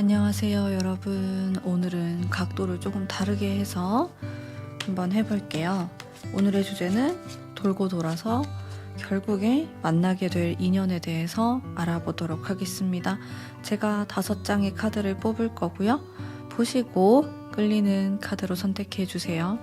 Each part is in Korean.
안녕하세요 여러분. 오늘은 각도를 조금 다르게 해서 한번 해볼게요. 오늘의 주제는 돌고 돌아서 결국에 만나게 될 인연에 대해서 알아보도록 하겠습니다. 제가 5장의 카드를 뽑을 거고요. 보시고 끌리는 카드로 선택해 주세요.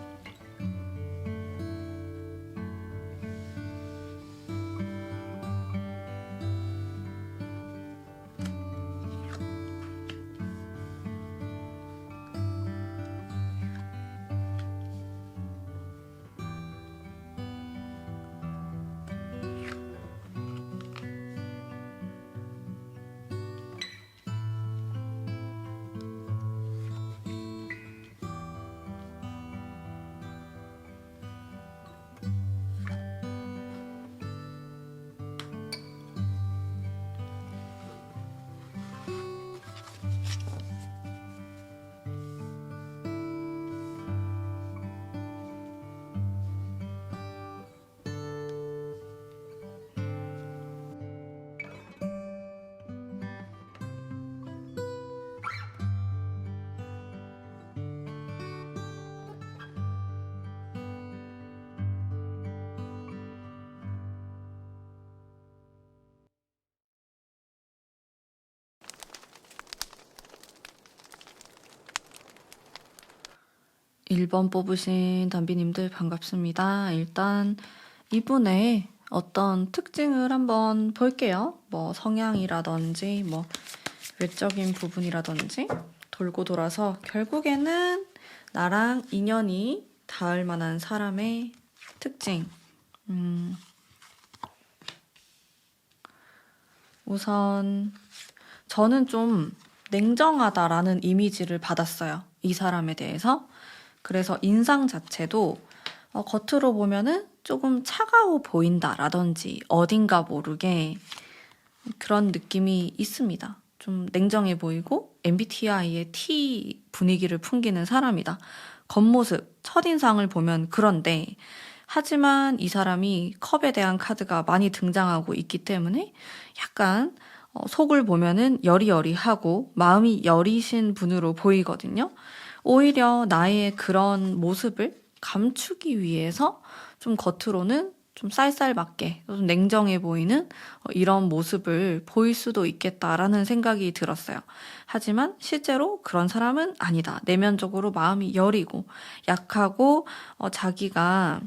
1번 뽑으신 담비님들 반갑습니다. 일단 이분의 어떤 특징을 한번 볼게요. 뭐 성향이라든지 뭐 외적인 부분이라든지 돌고 돌아서 결국에는 나랑 인연이 닿을 만한 사람의 특징. 우선 저는 좀 냉정하다라는 이미지를 받았어요. 이 사람에 대해서. 그래서 인상 자체도 겉으로 보면은 조금 차가워 보인다라든지 어딘가 모르게 그런 느낌이 있습니다. 좀 냉정해 보이고 MBTI의 T 분위기를 풍기는 사람이다. 겉모습, 첫인상을 보면 그런데 하지만 이 사람이 컵에 대한 카드가 많이 등장하고 있기 때문에 약간 속을 보면은 여리여리하고 마음이 여리신 분으로 보이거든요. 오히려 나의 그런 모습을 감추기 위해서 좀 겉으로는 좀 쌀쌀맞게 좀 냉정해 보이는 이런 모습을 보일 수도 있겠다라는 생각이 들었어요. 하지만 실제로 그런 사람은 아니다. 내면적으로 마음이 여리고 약하고 자기가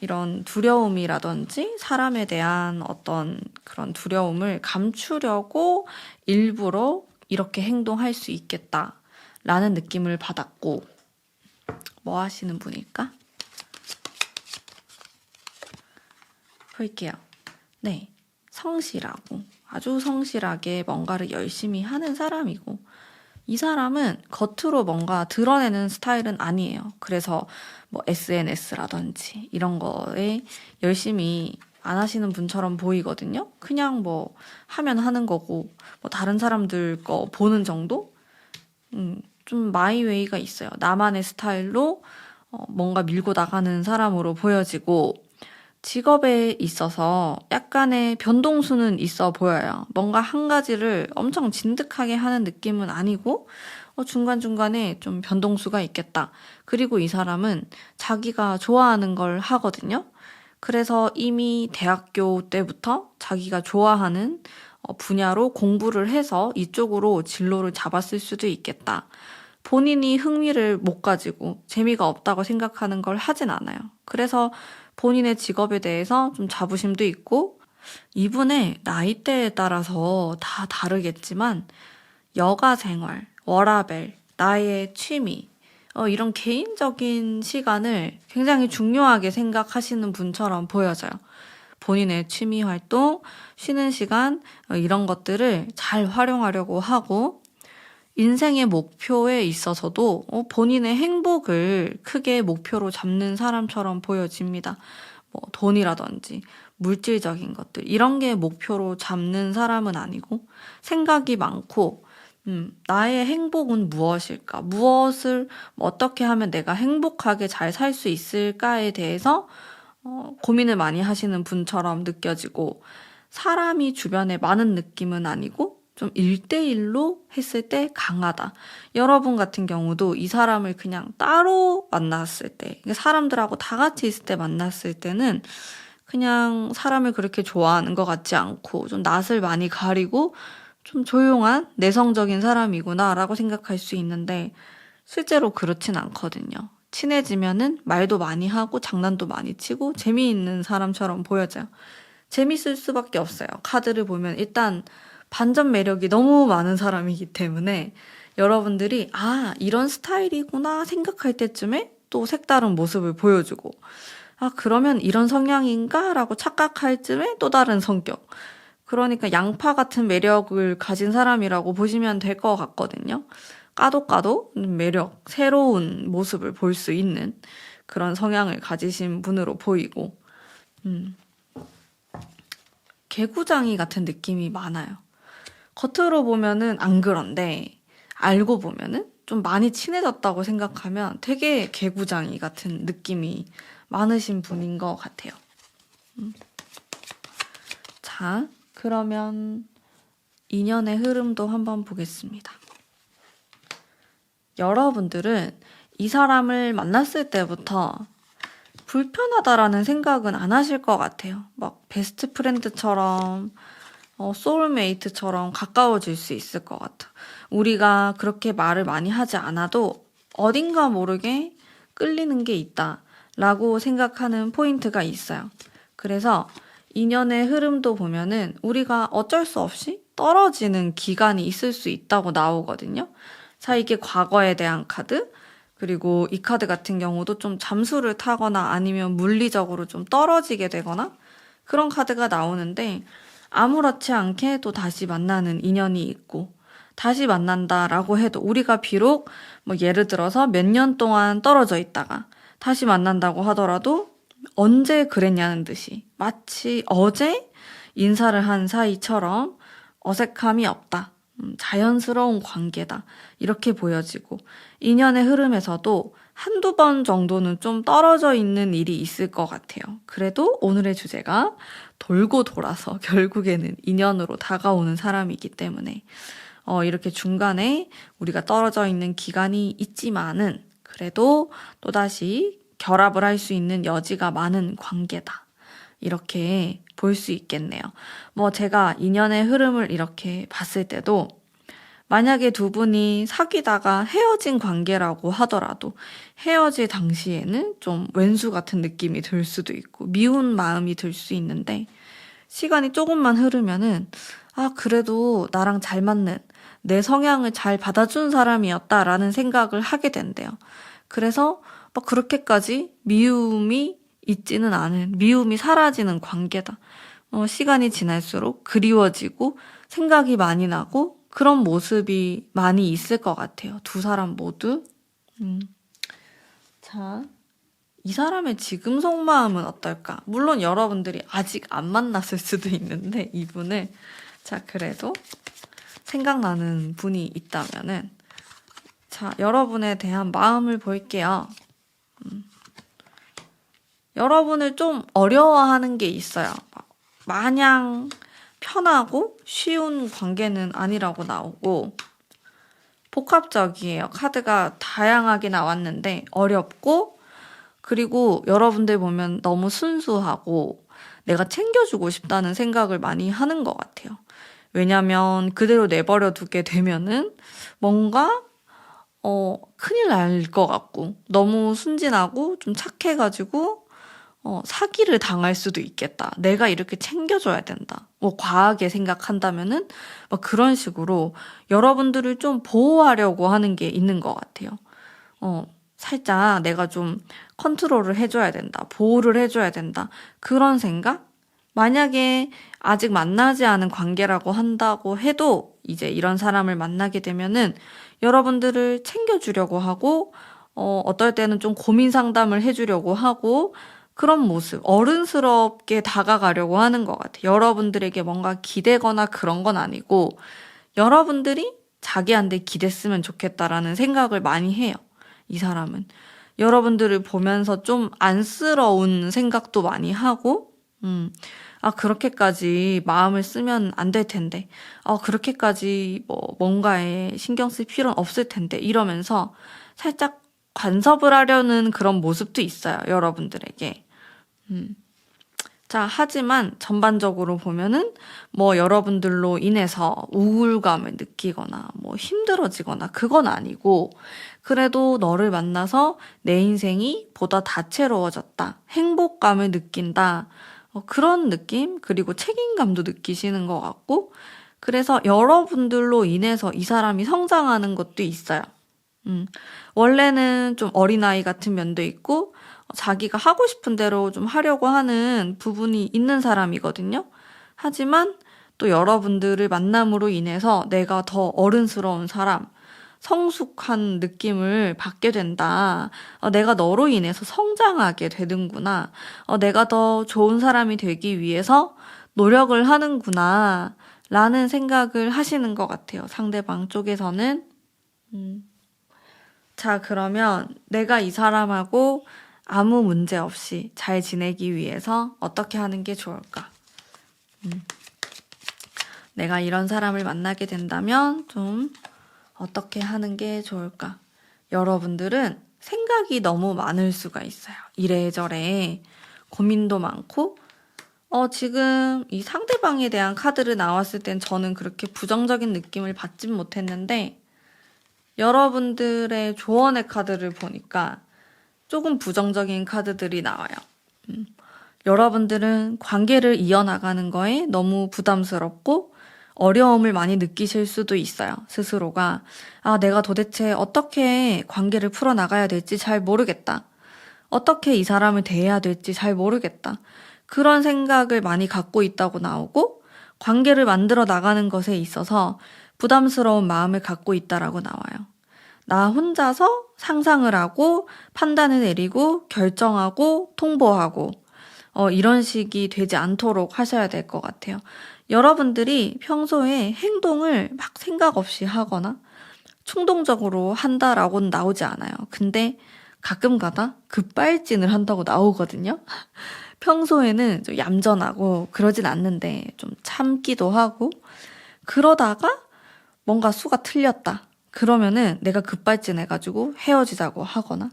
이런 두려움이라든지 사람에 대한 어떤 그런 두려움을 감추려고 일부러 이렇게 행동할 수 있겠다라는 느낌을 받았고, 뭐 하시는 분일까? 볼게요. 네, 성실하고 아주 성실하게 뭔가를 열심히 하는 사람이고, 이 사람은 겉으로 뭔가 드러내는 스타일은 아니에요. 그래서 뭐 SNS라든지 이런 거에 열심히 안 하시는 분처럼 보이거든요. 그냥 뭐 하면 하는 거고 뭐 다른 사람들 거 보는 정도? 좀 마이웨이가 있어요. 나만의 스타일로 뭔가 밀고 나가는 사람으로 보여지고, 직업에 있어서 약간의 변동수는 있어 보여요. 뭔가 한 가지를 엄청 진득하게 하는 느낌은 아니고 중간중간에 좀 변동수가 있겠다. 그리고 이 사람은 자기가 좋아하는 걸 하거든요. 그래서 이미 대학교 때부터 자기가 좋아하는 분야로 공부를 해서 이쪽으로 진로를 잡았을 수도 있겠다. 본인이 흥미를 못 가지고 재미가 없다고 생각하는 걸 하진 않아요. 그래서 본인의 직업에 대해서 좀 자부심도 있고, 이분의 나이대에 따라서 다 다르겠지만 여가 생활, 워라밸, 나의 취미, 이런 개인적인 시간을 굉장히 중요하게 생각하시는 분처럼 보여져요. 본인의 취미 활동, 쉬는 시간, 이런 것들을 잘 활용하려고 하고, 인생의 목표에 있어서도 본인의 행복을 크게 목표로 잡는 사람처럼 보여집니다. 뭐 돈이라든지 물질적인 것들 이런 게 목표로 잡는 사람은 아니고, 생각이 많고 나의 행복은 무엇일까? 무엇을 어떻게 하면 내가 행복하게 잘 살 수 있을까에 대해서 고민을 많이 하시는 분처럼 느껴지고, 사람이 주변에 많은 느낌은 아니고 좀 1대1로 했을 때 강하다. 여러분 같은 경우도 이 사람을 그냥 따로 만났을 때, 사람들하고 다 같이 있을 때 만났을 때는 그냥 사람을 그렇게 좋아하는 것 같지 않고 좀 낯을 많이 가리고 좀 조용한 내성적인 사람이구나라고 생각할 수 있는데 실제로 그렇진 않거든요. 친해지면은 말도 많이 하고 장난도 많이 치고 재미있는 사람처럼 보여져요. 재밌을 수밖에 없어요. 카드를 보면 일단 반전 매력이 너무 많은 사람이기 때문에 여러분들이 아, 이런 스타일이구나 생각할 때쯤에 또 색다른 모습을 보여주고 아, 그러면 이런 성향인가? 라고 착각할 쯤에 또 다른 성격. 그러니까 양파 같은 매력을 가진 사람이라고 보시면 될 것 같거든요. 까도 까도 매력, 새로운 모습을 볼 수 있는 그런 성향을 가지신 분으로 보이고 개구장이 같은 느낌이 많아요. 겉으로 보면은 안 그런데 알고 보면은 좀 많이 친해졌다고 생각하면 되게 개구장이 같은 느낌이 많으신 분인 것 같아요. 자, 그러면 인연의 흐름도 한번 보겠습니다. 여러분들은 이 사람을 만났을 때부터 불편하다라는 생각은 안 하실 것 같아요. 막 베스트 프렌드처럼 소울메이트처럼 가까워질 수 있을 것 같아. 우리가 그렇게 말을 많이 하지 않아도 어딘가 모르게 끌리는 게 있다라고 생각하는 포인트가 있어요. 그래서 인연의 흐름도 보면은 우리가 어쩔 수 없이 떨어지는 기간이 있을 수 있다고 나오거든요. 자, 이게 과거에 대한 카드, 그리고 이 카드 같은 경우도 좀 잠수를 타거나 아니면 물리적으로 좀 떨어지게 되거나 그런 카드가 나오는데 아무렇지 않게 또 다시 만나는 인연이 있고 다시 만난다라고 해도 우리가 비록 뭐 예를 들어서 몇 년 동안 떨어져 있다가 다시 만난다고 하더라도 언제 그랬냐는 듯이 마치 어제 인사를 한 사이처럼 어색함이 없다. 자연스러운 관계다. 이렇게 보여지고 인연의 흐름에서도 한두 번 정도는 좀 떨어져 있는 일이 있을 것 같아요. 그래도 오늘의 주제가 돌고 돌아서 결국에는 인연으로 다가오는 사람이기 때문에 이렇게 중간에 우리가 떨어져 있는 기간이 있지만은 그래도 또다시 결합을 할 수 있는 여지가 많은 관계다. 이렇게 볼 수 있겠네요. 뭐 제가 인연의 흐름을 이렇게 봤을 때도 만약에 두 분이 사귀다가 헤어진 관계라고 하더라도 헤어질 당시에는 좀 왼수 같은 느낌이 들 수도 있고 미운 마음이 들 수 있는데 시간이 조금만 흐르면은 아, 그래도 나랑 잘 맞는 내 성향을 잘 받아준 사람이었다라는 생각을 하게 된대요. 그래서 막 그렇게까지 미움이 있지는 않은, 미움이 사라지는 관계다. 시간이 지날수록 그리워지고 생각이 많이 나고 그런 모습이 많이 있을 것 같아요. 두 사람 모두. 자, 이 사람의 지금 속마음은 어떨까? 물론 여러분들이 아직 안 만났을 수도 있는데 이분을 자, 그래도 생각나는 분이 있다면은 자, 여러분에 대한 마음을 볼게요. 여러분을 좀 어려워하는 게 있어요. 마냥 편하고 쉬운 관계는 아니라고 나오고 복합적이에요. 카드가 다양하게 나왔는데 어렵고 그리고 여러분들 보면 너무 순수하고 내가 챙겨주고 싶다는 생각을 많이 하는 것 같아요. 왜냐면 그대로 내버려 두게 되면은 뭔가 큰일 날 것 같고 너무 순진하고 좀 착해가지고 사기를 당할 수도 있겠다. 내가 이렇게 챙겨줘야 된다. 뭐 과하게 생각한다면은 막 그런 식으로 여러분들을 좀 보호하려고 하는 게 있는 것 같아요. 살짝 내가 좀 컨트롤을 해줘야 된다. 보호를 해줘야 된다. 그런 생각? 만약에 아직 만나지 않은 관계라고 한다고 해도 이제 이런 사람을 만나게 되면은 여러분들을 챙겨주려고 하고 어떨 때는 좀 고민 상담을 해주려고 하고 그런 모습, 어른스럽게 다가가려고 하는 것 같아요. 여러분들에게 뭔가 기대거나 그런 건 아니고 여러분들이 자기한테 기댔으면 좋겠다라는 생각을 많이 해요. 이 사람은. 여러분들을 보면서 좀 안쓰러운 생각도 많이 하고 아, 그렇게까지 마음을 쓰면 안 될 텐데. 그렇게까지 뭔가에 신경 쓸 필요는 없을 텐데. 이러면서 살짝 간섭을 하려는 그런 모습도 있어요. 여러분들에게. 자, 하지만 전반적으로 보면은 여러분들로 인해서 우울감을 느끼거나 힘들어지거나 그건 아니고 그래도 너를 만나서 내 인생이 보다 다채로워졌다. 행복감을 느낀다. 그런 느낌? 그리고 책임감도 느끼시는 것 같고 그래서 여러분들로 인해서 이 사람이 성장하는 것도 있어요. 원래는 좀 어린아이 같은 면도 있고 자기가 하고 싶은 대로 좀 하려고 하는 부분이 있는 사람이거든요. 하지만 또 여러분들을 만남으로 인해서 내가 더 어른스러운 사람, 성숙한 느낌을 받게 된다. 내가 너로 인해서 성장하게 되는구나. 내가 더 좋은 사람이 되기 위해서 노력을 하는구나. 라는 생각을 하시는 것 같아요. 상대방 쪽에서는. 자, 그러면 내가 이 사람하고 아무 문제 없이 잘 지내기 위해서 어떻게 하는 게 좋을까? 내가 이런 사람을 만나게 된다면 좀 어떻게 하는 게 좋을까? 여러분들은 생각이 너무 많을 수가 있어요. 이래저래 고민도 많고 지금 이 상대방에 대한 카드를 나왔을 땐 저는 그렇게 부정적인 느낌을 받진 못했는데 여러분들의 조언의 카드를 보니까 조금 부정적인 카드들이 나와요. 여러분들은 관계를 이어나가는 거에 너무 부담스럽고 어려움을 많이 느끼실 수도 있어요. 스스로가. 내가 도대체 어떻게 관계를 풀어나가야 될지 잘 모르겠다. 어떻게 이 사람을 대해야 될지 잘 모르겠다. 그런 생각을 많이 갖고 있다고 나오고 관계를 만들어 나가는 것에 있어서 부담스러운 마음을 갖고 있다라고 나와요. 나 혼자서 상상을 하고 판단을 내리고 결정하고 통보하고 이런 식이 되지 않도록 하셔야 될 것 같아요. 여러분들이 평소에 행동을 막 생각 없이 하거나 충동적으로 한다라고는 나오지 않아요. 근데 가끔 가다 급발진을 한다고 나오거든요. 평소에는 좀 얌전하고 그러진 않는데 좀 참기도 하고 그러다가 뭔가 수가 틀렸다. 그러면은 내가 급발진해가지고 헤어지자고 하거나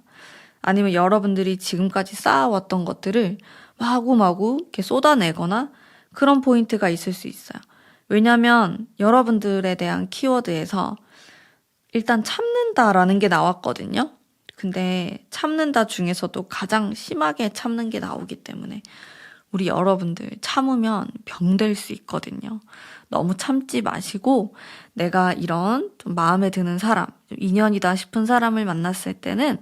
아니면 여러분들이 지금까지 쌓아왔던 것들을 마구마구 이렇게 쏟아내거나 그런 포인트가 있을 수 있어요. 왜냐면 여러분들에 대한 키워드에서 일단 참는다라는 게 나왔거든요. 근데 참는다 중에서도 가장 심하게 참는 게 나오기 때문에 우리 여러분들 참으면 병될 수 있거든요. 너무 참지 마시고 내가 이런 좀 마음에 드는 사람, 좀 인연이다 싶은 사람을 만났을 때는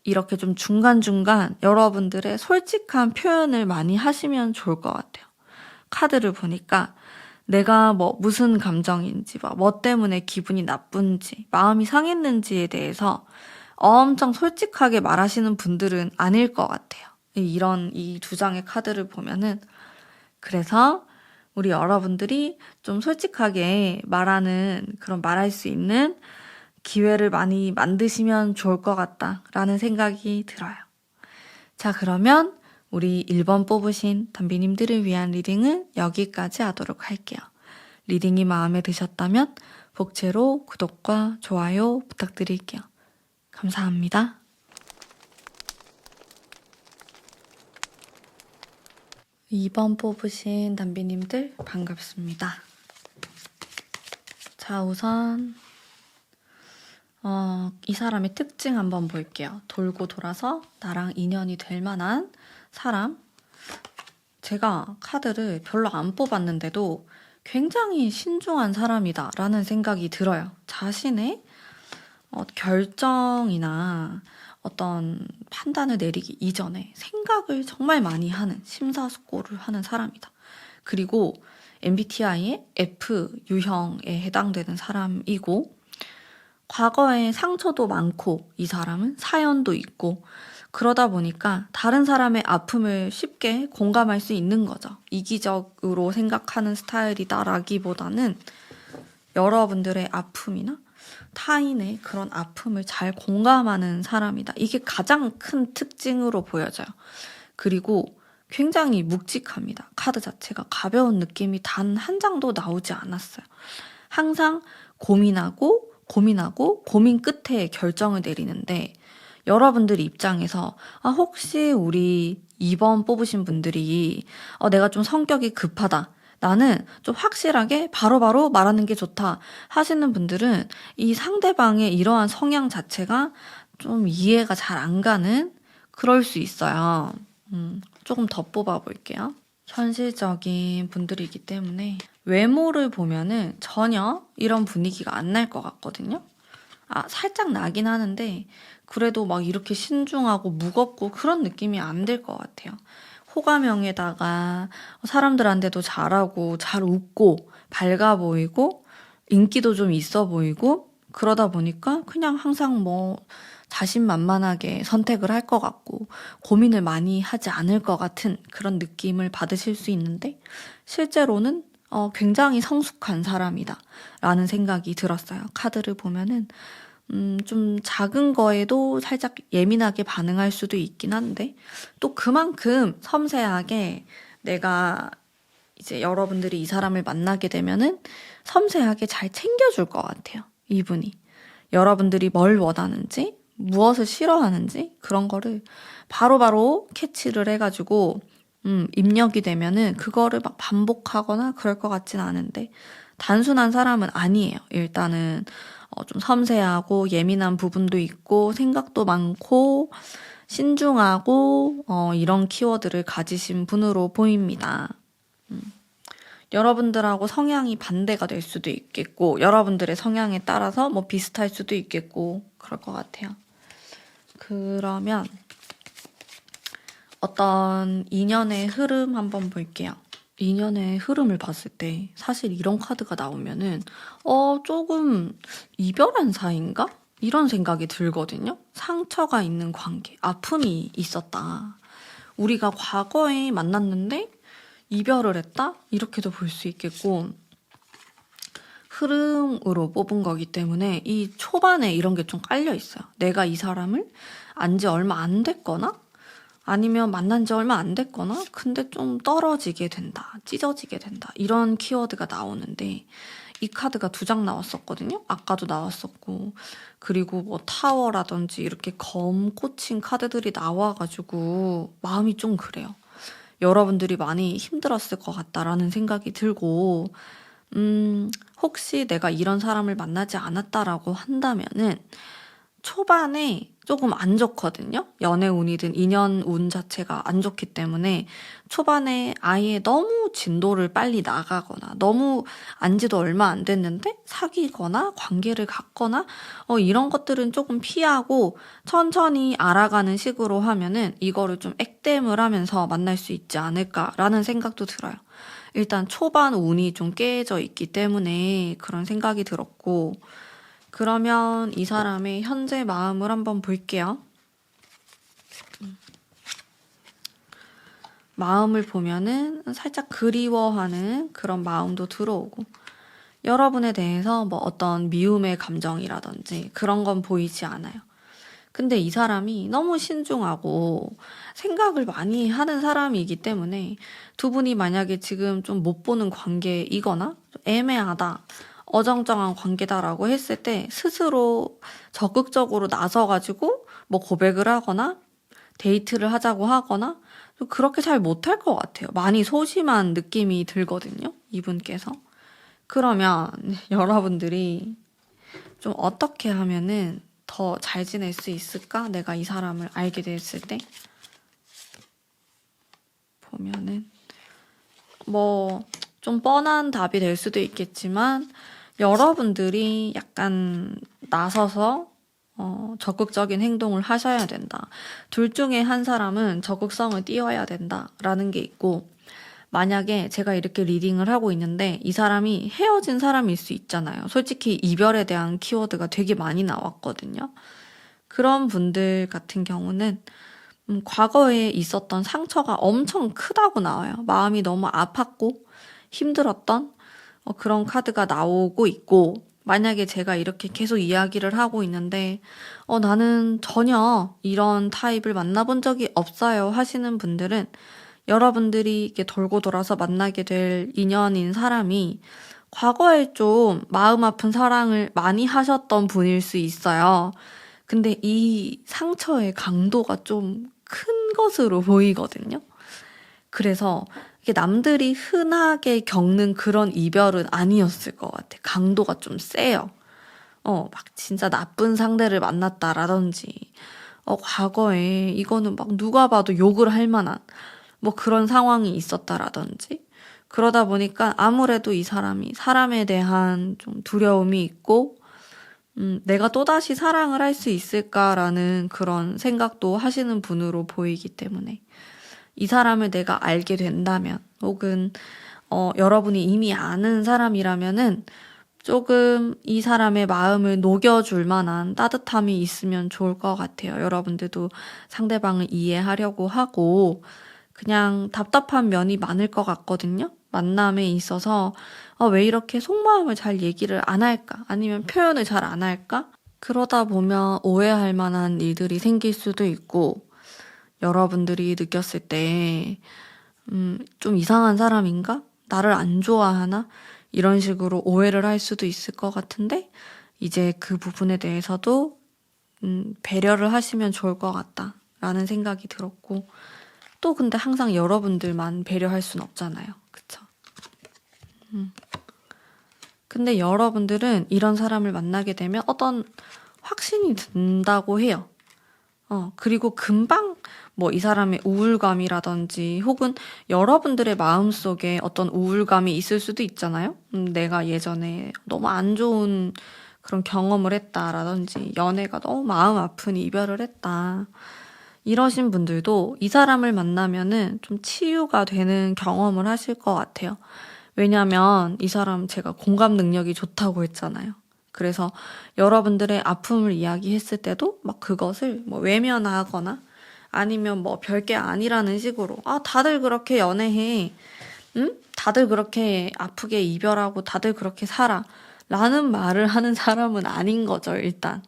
이렇게 좀 중간중간 여러분들의 솔직한 표현을 많이 하시면 좋을 것 같아요. 카드를 보니까 내가 무슨 감정인지, 뭐 때문에 기분이 나쁜지, 마음이 상했는지에 대해서 엄청 솔직하게 말하시는 분들은 아닐 것 같아요. 이 두 장의 카드를 보면은. 그래서 우리 여러분들이 좀 솔직하게 말할 수 있는 기회를 많이 만드시면 좋을 것 같다라는 생각이 들어요. 자, 그러면 우리 1번 뽑으신 담비님들을 위한 리딩은 여기까지 하도록 할게요. 리딩이 마음에 드셨다면 복채로 구독과 좋아요 부탁드릴게요. 감사합니다. 2번 뽑으신 담비님들 반갑습니다. 자, 우선 이 사람의 특징 한번 볼게요. 돌고 돌아서 나랑 인연이 될 만한 사람. 제가 카드를 별로 안 뽑았는데도 굉장히 신중한 사람이다 라는 생각이 들어요. 자신의 결정이나 어떤 판단을 내리기 이전에 생각을 정말 많이 하는 심사숙고를 하는 사람이다. 그리고 MBTI의 F 유형에 해당되는 사람이고 과거에 상처도 많고 이 사람은 사연도 있고 그러다 보니까 다른 사람의 아픔을 쉽게 공감할 수 있는 거죠. 이기적으로 생각하는 스타일이다라기보다는 여러분들의 아픔이나 타인의 그런 아픔을 잘 공감하는 사람이다. 이게 가장 큰 특징으로 보여져요. 그리고 굉장히 묵직합니다. 카드 자체가 가벼운 느낌이 단 한 장도 나오지 않았어요. 항상 고민하고 고민 끝에 결정을 내리는데 여러분들 입장에서 혹시 우리 2번 뽑으신 분들이 내가 좀 성격이 급하다. 나는 좀 확실하게 바로바로 말하는 게 좋다 하시는 분들은 이 상대방의 이러한 성향 자체가 좀 이해가 잘 안 가는 그럴 수 있어요. 조금 더 뽑아볼게요. 현실적인 분들이기 때문에 외모를 보면은 전혀 이런 분위기가 안 날 것 같거든요. 살짝 나긴 하는데 그래도 막 이렇게 신중하고 무겁고 그런 느낌이 안 들 것 같아요. 호감형에다가 사람들한테도 잘하고 잘 웃고 밝아 보이고 인기도 좀 있어 보이고 그러다 보니까 그냥 항상 뭐 자신만만하게 선택을 할 것 같고 고민을 많이 하지 않을 것 같은 그런 느낌을 받으실 수 있는데 실제로는 굉장히 성숙한 사람이다 라는 생각이 들었어요. 카드를 보면은 좀 작은 거에도 살짝 예민하게 반응할 수도 있긴 한데 또 그만큼 섬세하게 내가 이제 여러분들이 이 사람을 만나게 되면은 섬세하게 잘 챙겨줄 것 같아요. 이분이. 여러분들이 뭘 원하는지, 무엇을 싫어하는지 그런 거를 바로바로 캐치를 해가지고 입력이 되면은 그거를 막 반복하거나 그럴 것 같진 않은데 단순한 사람은 아니에요. 일단은 좀 섬세하고 예민한 부분도 있고 생각도 많고 신중하고 이런 키워드를 가지신 분으로 보입니다. 여러분들하고 성향이 반대가 될 수도 있겠고 여러분들의 성향에 따라서 뭐 비슷할 수도 있겠고 그럴 것 같아요. 그러면 어떤 인연의 흐름 한번 볼게요. 인연의 흐름을 봤을 때 사실 이런 카드가 나오면은 조금 이별한 사이인가? 이런 생각이 들거든요. 상처가 있는 관계, 아픔이 있었다. 우리가 과거에 만났는데 이별을 했다? 이렇게도 볼 수 있겠고 흐름으로 뽑은 거기 때문에 이 초반에 이런 게 좀 깔려 있어요. 내가 이 사람을 안 지 얼마 안 됐거나 아니면 만난 지 얼마 안 됐거나 근데 좀 떨어지게 된다, 찢어지게 된다 이런 키워드가 나오는데 이 카드가 2장 나왔었거든요. 아까도 나왔었고 그리고 뭐 타워라든지 이렇게 검 꽂힌 카드들이 나와가지고 마음이 좀 그래요. 여러분들이 많이 힘들었을 것 같다라는 생각이 들고 혹시 내가 이런 사람을 만나지 않았다라고 한다면은 초반에 조금 안 좋거든요. 연애운이든 인연운 자체가 안 좋기 때문에 초반에 아예 너무 진도를 빨리 나가거나 너무 안지도 얼마 안 됐는데 사귀거나 관계를 갖거나 이런 것들은 조금 피하고 천천히 알아가는 식으로 하면은 이거를 좀 액땜을 하면서 만날 수 있지 않을까라는 생각도 들어요. 일단 초반 운이 좀 깨져 있기 때문에 그런 생각이 들었고 그러면 이 사람의 현재 마음을 한번 볼게요. 마음을 보면은 살짝 그리워하는 그런 마음도 들어오고 여러분에 대해서 뭐 어떤 미움의 감정이라든지 그런 건 보이지 않아요. 근데 이 사람이 너무 신중하고 생각을 많이 하는 사람이기 때문에 두 분이 만약에 지금 좀 못 보는 관계이거나 좀 애매하다, 어정쩡한 관계다라고 했을 때 스스로 적극적으로 나서가지고 뭐 고백을 하거나 데이트를 하자고 하거나 좀 그렇게 잘 못할 것 같아요. 많이 소심한 느낌이 들거든요. 이분께서. 그러면 여러분들이 좀 어떻게 하면은 더 잘 지낼 수 있을까? 내가 이 사람을 알게 됐을 때 보면은 뭐 좀 뻔한 답이 될 수도 있겠지만 여러분들이 약간 나서서 적극적인 행동을 하셔야 된다. 둘 중에 한 사람은 적극성을 띄워야 된다라는 게 있고 만약에 제가 이렇게 리딩을 하고 있는데 이 사람이 헤어진 사람일 수 있잖아요. 솔직히 이별에 대한 키워드가 되게 많이 나왔거든요. 그런 분들 같은 경우는 과거에 있었던 상처가 엄청 크다고 나와요. 마음이 너무 아팠고 힘들었던 그런 카드가 나오고 있고 만약에 제가 이렇게 계속 이야기를 하고 있는데 나는 전혀 이런 타입을 만나본 적이 없어요 하시는 분들은 여러분들이 이렇게 돌고 돌아서 만나게 될 인연인 사람이 과거에 좀 마음 아픈 사랑을 많이 하셨던 분일 수 있어요. 근데 이 상처의 강도가 좀 큰 것으로 보이거든요. 그래서 이게 남들이 흔하게 겪는 그런 이별은 아니었을 것 같아. 강도가 좀 세요. 막 진짜 나쁜 상대를 만났다라든지, 과거에 이거는 막 누가 봐도 욕을 할 만한 뭐 그런 상황이 있었다라든지, 그러다 보니까 아무래도 이 사람이 사람에 대한 좀 두려움이 있고, 내가 또다시 사랑을 할 수 있을까라는 그런 생각도 하시는 분으로 보이기 때문에 이 사람을 내가 알게 된다면, 혹은 여러분이 이미 아는 사람이라면은 조금 이 사람의 마음을 녹여줄 만한 따뜻함이 있으면 좋을 것 같아요. 여러분들도 상대방을 이해하려고 하고 그냥 답답한 면이 많을 것 같거든요. 만남에 있어서 왜 이렇게 속마음을 잘 얘기를 안 할까? 아니면 표현을 잘 안 할까? 그러다 보면 오해할 만한 일들이 생길 수도 있고, 여러분들이 느꼈을 때 좀 이상한 사람인가? 나를 안 좋아하나? 이런 식으로 오해를 할 수도 있을 것 같은데, 이제 그 부분에 대해서도 배려를 하시면 좋을 것 같다라는 생각이 들었고, 또 근데 항상 여러분들만 배려할 순 없잖아요. 그쵸? 근데 여러분들은 이런 사람을 만나게 되면 어떤 확신이 든다고 해요. 그리고 금방 뭐 이 사람의 우울감이라든지 혹은 여러분들의 마음속에 어떤 우울감이 있을 수도 있잖아요. 내가 예전에 너무 안 좋은 그런 경험을 했다라든지 연애가 너무 마음 아픈 이별을 했다. 이러신 분들도 이 사람을 만나면은 좀 치유가 되는 경험을 하실 것 같아요. 왜냐면 이 사람 제가 공감 능력이 좋다고 했잖아요. 그래서 여러분들의 아픔을 이야기했을 때도 막 그것을 뭐 외면하거나 아니면 뭐 별게 아니라는 식으로 다들 그렇게 연애해. 응? 다들 그렇게 아프게 이별하고 다들 그렇게 살아. 라는 말을 하는 사람은 아닌 거죠, 일단.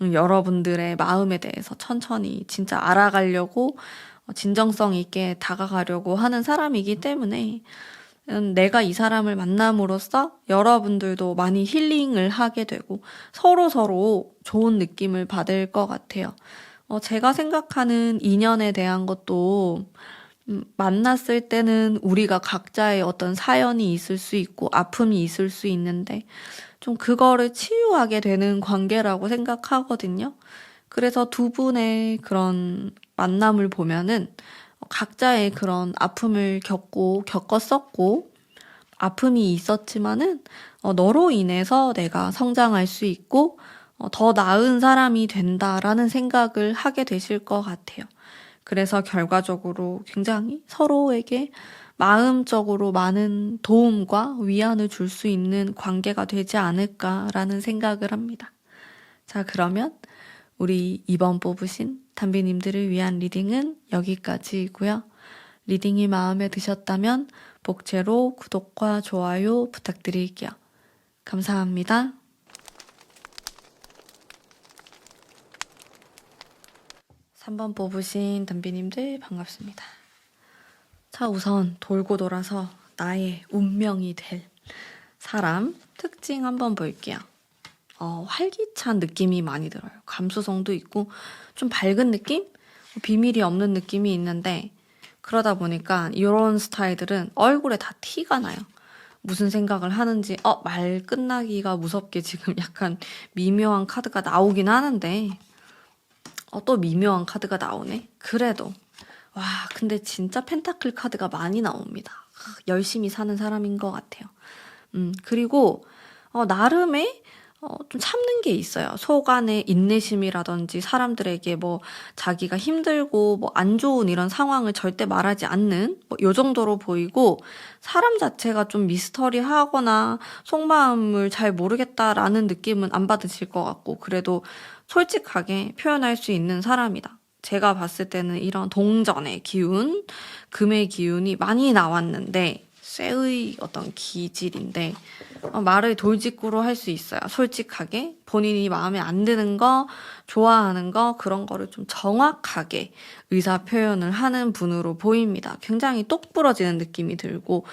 여러분들의 마음에 대해서 천천히 진짜 알아가려고 진정성 있게 다가가려고 하는 사람이기 때문에 내가 이 사람을 만남으로써 여러분들도 많이 힐링을 하게 되고 서로 좋은 느낌을 받을 것 같아요. 제가 생각하는 인연에 대한 것도 만났을 때는 우리가 각자의 어떤 사연이 있을 수 있고 아픔이 있을 수 있는데 좀 그거를 치유하게 되는 관계라고 생각하거든요. 그래서 두 분의 그런 만남을 보면은 각자의 그런 아픔을 겪었었고, 아픔이 있었지만은, 너로 인해서 내가 성장할 수 있고, 더 나은 사람이 된다라는 생각을 하게 되실 것 같아요. 그래서 결과적으로 굉장히 서로에게 마음적으로 많은 도움과 위안을 줄 수 있는 관계가 되지 않을까라는 생각을 합니다. 자, 그러면 우리 이번 뽑으신 담비님들을 위한 리딩은 여기까지이고요. 리딩이 마음에 드셨다면 복제로 구독과 좋아요 부탁드릴게요. 감사합니다. 3번 뽑으신 담비님들 반갑습니다. 자, 우선 돌고 돌아서 나의 운명이 될 사람 특징 한번 볼게요. 활기찬 느낌이 많이 들어요. 감수성도 있고 좀 밝은 느낌? 비밀이 없는 느낌이 있는데 그러다 보니까 이런 스타일들은 얼굴에 다 티가 나요. 무슨 생각을 하는지 말 끝나기가 무섭게 지금 약간 미묘한 카드가 나오긴 하는데 또 미묘한 카드가 나오네? 그래도 와 근데 진짜 펜타클 카드가 많이 나옵니다. 열심히 사는 사람인 것 같아요. 그리고 나름의 좀 참는 게 있어요. 속안의 인내심이라든지 사람들에게 뭐 자기가 힘들고 뭐 안 좋은 이런 상황을 절대 말하지 않는 뭐 요 정도로 보이고 사람 자체가 좀 미스터리하거나 속마음을 잘 모르겠다라는 느낌은 안 받으실 것 같고 그래도 솔직하게 표현할 수 있는 사람이다. 제가 봤을 때는 이런 동전의 기운, 금의 기운이 많이 나왔는데 쇠의 어떤 기질인데 말을 돌직구로 할 수 있어요. 솔직하게 본인이 마음에 안 드는 거, 좋아하는 거 그런 거를 좀 정확하게 의사 표현을 하는 분으로 보입니다. 굉장히 똑부러지는 느낌이 들고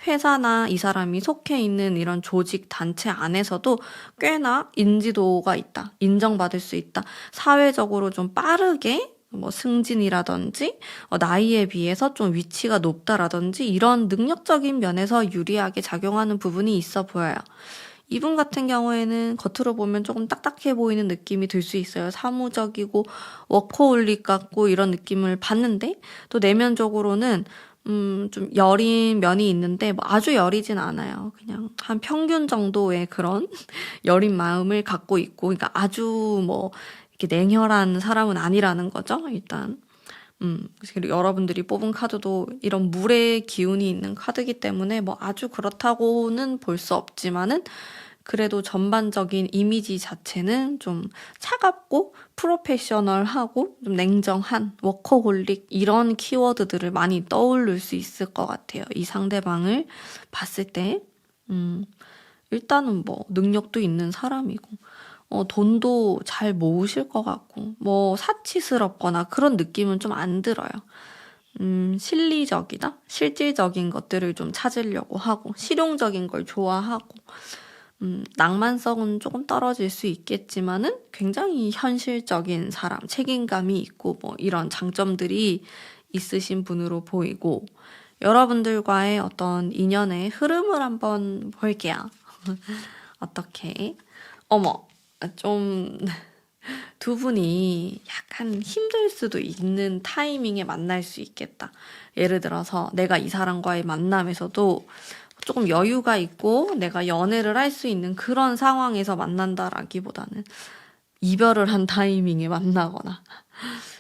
회사나 이 사람이 속해 있는 이런 조직 단체 안에서도 꽤나 인지도가 있다. 인정받을 수 있다. 사회적으로 좀 빠르게 뭐 승진이라든지 나이에 비해서 좀 위치가 높다라든지 이런 능력적인 면에서 유리하게 작용하는 부분이 있어 보여요. 이분 같은 경우에는 겉으로 보면 조금 딱딱해 보이는 느낌이 들 수 있어요. 사무적이고 워커홀릭 같고 이런 느낌을 받는데 또 내면적으로는 좀 여린 면이 있는데 뭐 아주 여리진 않아요. 그냥 한 평균 정도의 그런 여린 마음을 갖고 있고 그러니까 아주 뭐 이렇게 냉혈한 사람은 아니라는 거죠. 일단 그리고 여러분들이 뽑은 카드도 이런 물의 기운이 있는 카드이기 때문에 뭐 아주 그렇다고는 볼 수 없지만은 그래도 전반적인 이미지 자체는 좀 차갑고 프로페셔널하고 좀 냉정한 워커홀릭 이런 키워드들을 많이 떠올릴 수 있을 것 같아요. 이 상대방을 봤을 때 일단은 뭐 능력도 있는 사람이고 돈도 잘 모으실 것 같고 뭐 사치스럽거나 그런 느낌은 좀 안 들어요. 실리적이다? 실질적인 것들을 좀 찾으려고 하고 실용적인 걸 좋아하고 낭만성은 조금 떨어질 수 있겠지만은 굉장히 현실적인 사람, 책임감이 있고 뭐 이런 장점들이 있으신 분으로 보이고 여러분들과의 어떤 인연의 흐름을 한번 볼게요. 어떻게? 어머, 좀 두 분이 약간 힘들 수도 있는 타이밍에 만날 수 있겠다. 예를 들어서 내가 이 사람과의 만남에서도 조금 여유가 있고 내가 연애를 할 수 있는 그런 상황에서 만난다라기보다는 이별을 한 타이밍에 만나거나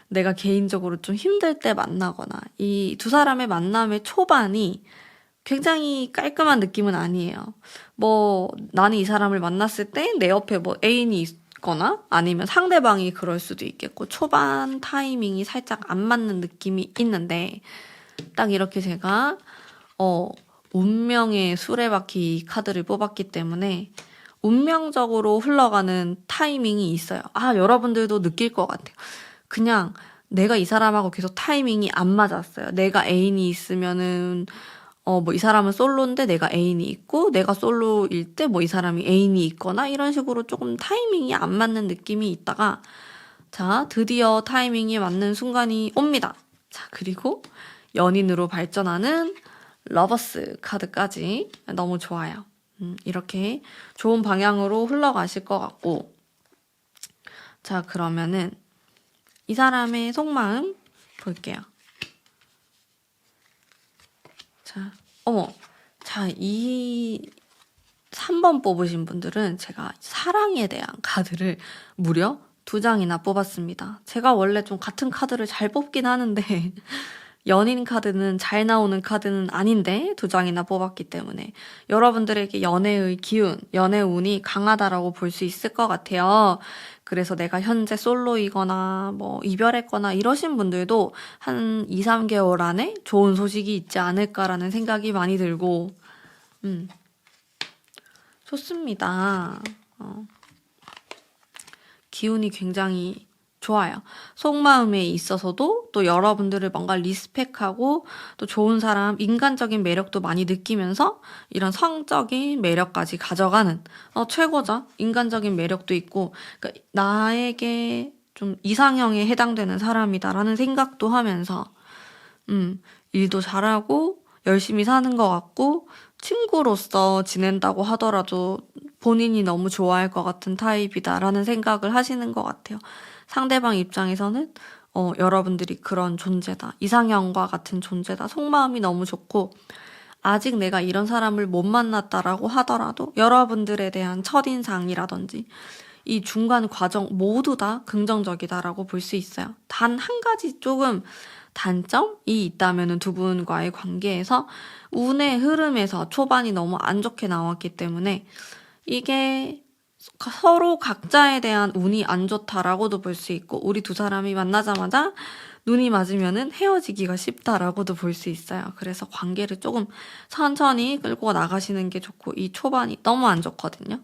내가 개인적으로 좀 힘들 때 만나거나 이 두 사람의 만남의 초반이 굉장히 깔끔한 느낌은 아니에요. 뭐 나는 이 사람을 만났을 때 내 옆에 뭐 애인이 있거나 아니면 상대방이 그럴 수도 있겠고 초반 타이밍이 살짝 안 맞는 느낌이 있는데 딱 이렇게 제가 운명의 수레바퀴 카드를 뽑았기 때문에 운명적으로 흘러가는 타이밍이 있어요. 여러분들도 느낄 것 같아요. 그냥 내가 이 사람하고 계속 타이밍이 안 맞았어요. 내가 애인이 있으면은 뭐 이 사람은 솔로인데 내가 애인이 있고 내가 솔로일 때 뭐 이 사람이 애인이 있거나 이런 식으로 조금 타이밍이 안 맞는 느낌이 있다가 자, 드디어 타이밍이 맞는 순간이 옵니다. 자, 그리고 연인으로 발전하는 러버스 카드까지 너무 좋아요. 이렇게 좋은 방향으로 흘러가실 것 같고 자, 그러면은 이 사람의 속마음 볼게요. 이 3번 뽑으신 분들은 제가 사랑에 대한 카드를 무려 2장이나 뽑았습니다. 제가 원래 좀 같은 카드를 잘 뽑긴 하는데 연인 카드는 잘 나오는 카드는 아닌데 2장이나 뽑았기 때문에 여러분들에게 연애의 기운, 연애 운이 강하다라고 볼 수 있을 것 같아요. 그래서 내가 현재 솔로이거나 뭐 이별했거나 이러신 분들도 한 2, 3개월 안에 좋은 소식이 있지 않을까라는 생각이 많이 들고 좋습니다. 기운이 굉장히 좋아요. 속마음에 있어서도 또 여러분들을 뭔가 리스펙하고 또 좋은 사람, 인간적인 매력도 많이 느끼면서 이런 성적인 매력까지 가져가는 최고죠. 인간적인 매력도 있고 그러니까 나에게 좀 이상형에 해당되는 사람이다라는 생각도 하면서 일도 잘하고 열심히 사는 것 같고 친구로서 지낸다고 하더라도 본인이 너무 좋아할 것 같은 타입이다라는 생각을 하시는 것 같아요. 상대방 입장에서는 여러분들이 그런 존재다. 이상형과 같은 존재다. 속마음이 너무 좋고 아직 내가 이런 사람을 못 만났다라고 하더라도 여러분들에 대한 첫인상이라든지 이 중간 과정 모두 다 긍정적이다라고 볼 수 있어요. 단 한 가지 조금 단점이 있다면 두 분과의 관계에서 운의 흐름에서 초반이 너무 안 좋게 나왔기 때문에 이게 서로 각자에 대한 운이 안 좋다라고도 볼 수 있고 우리 두 사람이 만나자마자 눈이 맞으면은 헤어지기가 쉽다라고도 볼 수 있어요. 그래서 관계를 조금 천천히 끌고 나가시는 게 좋고, 이 초반이 너무 안 좋거든요.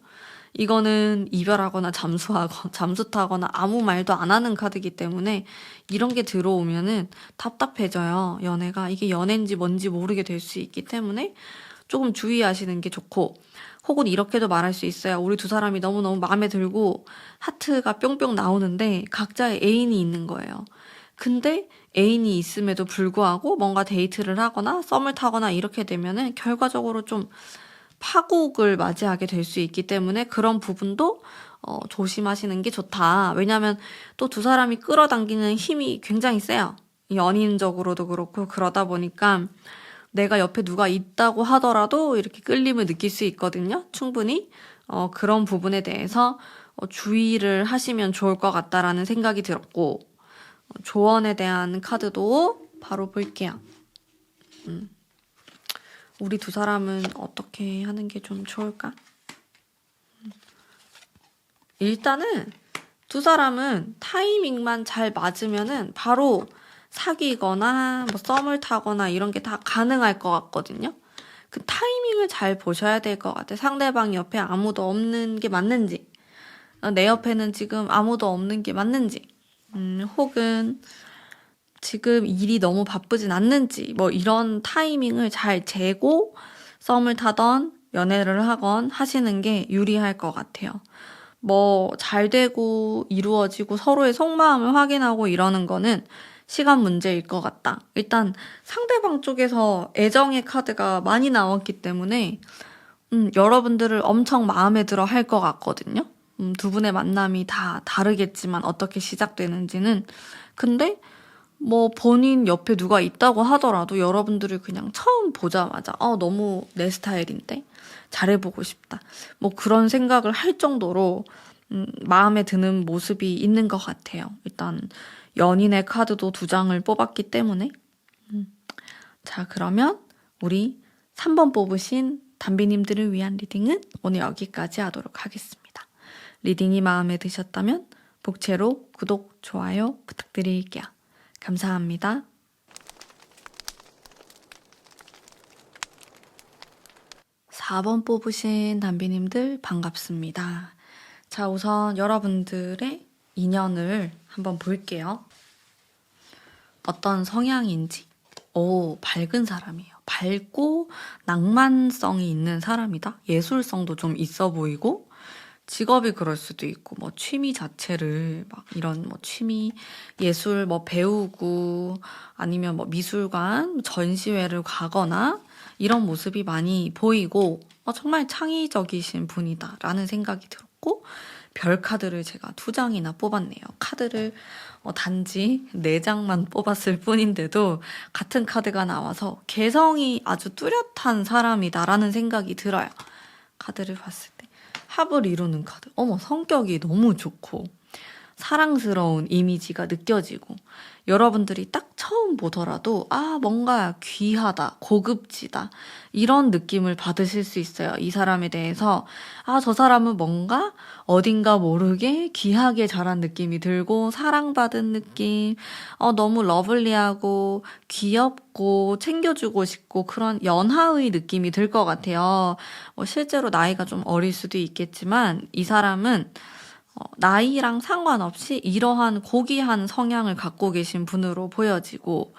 이거는 이별하거나 잠수 타거나 아무 말도 안 하는 카드이기 때문에 이런 게 들어오면은 답답해져요. 연애가. 이게 연애인지 뭔지 모르게 될 수 있기 때문에 조금 주의하시는 게 좋고, 혹은 이렇게도 말할 수 있어요. 우리 두 사람이 너무너무 마음에 들고 하트가 뿅뿅 나오는데 각자의 애인이 있는 거예요. 근데 애인이 있음에도 불구하고 뭔가 데이트를 하거나 썸을 타거나 이렇게 되면은 결과적으로 좀 파국을 맞이하게 될 수 있기 때문에 그런 부분도 조심하시는 게 좋다. 왜냐하면 또 두 사람이 끌어당기는 힘이 굉장히 세요. 연인적으로도 그렇고, 그러다 보니까 내가 옆에 누가 있다고 하더라도 이렇게 끌림을 느낄 수 있거든요. 충분히. 그런 부분에 대해서 주의를 하시면 좋을 것 같다라는 생각이 들었고, 조언에 대한 카드도 바로 볼게요. 우리 두 사람은 어떻게 하는 게 좀 좋을까? 일단은 두 사람은 타이밍만 잘 맞으면은 바로 사귀거나 뭐 썸을 타거나 이런 게 다 가능할 것 같거든요. 그 타이밍을 잘 보셔야 될 것 같아. 상대방 옆에 아무도 없는 게 맞는지, 내 옆에는 지금 아무도 없는 게 맞는지, 혹은 지금 일이 너무 바쁘진 않는지, 뭐 이런 타이밍을 잘 재고 썸을 타던 연애를 하건 하시는 게 유리할 것 같아요. 뭐 잘 되고 이루어지고 서로의 속마음을 확인하고 이러는 거는 시간 문제일 것 같다. 일단 상대방 쪽에서 애정의 카드가 많이 나왔기 때문에 여러분들을 엄청 마음에 들어 할 것 같거든요. 두 분의 만남이 다 다르겠지만 어떻게 시작되는지는. 근데 뭐 본인 옆에 누가 있다고 하더라도 여러분들을 그냥 처음 보자마자 너무 내 스타일인데 잘해보고 싶다. 뭐 그런 생각을 할 정도로 마음에 드는 모습이 있는 것 같아요. 일단 연인의 카드도 2장을 뽑았기 때문에. 자, 그러면 우리 3번 뽑으신 담비님들을 위한 리딩은 오늘 여기까지 하도록 하겠습니다. 리딩이 마음에 드셨다면 복채로 구독, 좋아요 부탁드릴게요. 감사합니다. 4번 뽑으신 담비님들 반갑습니다. 자, 우선 여러분들의 인연을 한번 볼게요. 어떤 성향인지. 밝은 사람이에요. 밝고 낭만성이 있는 사람이다. 예술성도 좀 있어 보이고, 직업이 그럴 수도 있고, 뭐 취미 자체를 막 이런 뭐 취미 예술 뭐 배우고 아니면 뭐 미술관 전시회를 가거나 이런 모습이 많이 보이고, 정말 창의적이신 분이다라는 생각이 들었고, 별 카드를 제가 2장이나 뽑았네요. 카드를 단지 4장만 뽑았을 뿐인데도 같은 카드가 나와서 개성이 아주 뚜렷한 사람이다라는 생각이 들어요. 카드를 봤을 때. 합을 이루는 카드. 성격이 너무 좋고 사랑스러운 이미지가 느껴지고, 여러분들이 딱 처음 보더라도 뭔가 귀하다, 고급지다 이런 느낌을 받으실 수 있어요. 이 사람에 대해서 저 사람은 뭔가 어딘가 모르게 귀하게 자란 느낌이 들고 사랑받은 느낌, 너무 러블리하고 귀엽고 챙겨주고 싶고 그런 연하의 느낌이 들 것 같아요. 실제로 나이가 좀 어릴 수도 있겠지만 이 사람은 나이랑 상관없이 이러한 고귀한 성향을 갖고 계신 분으로 보여지고,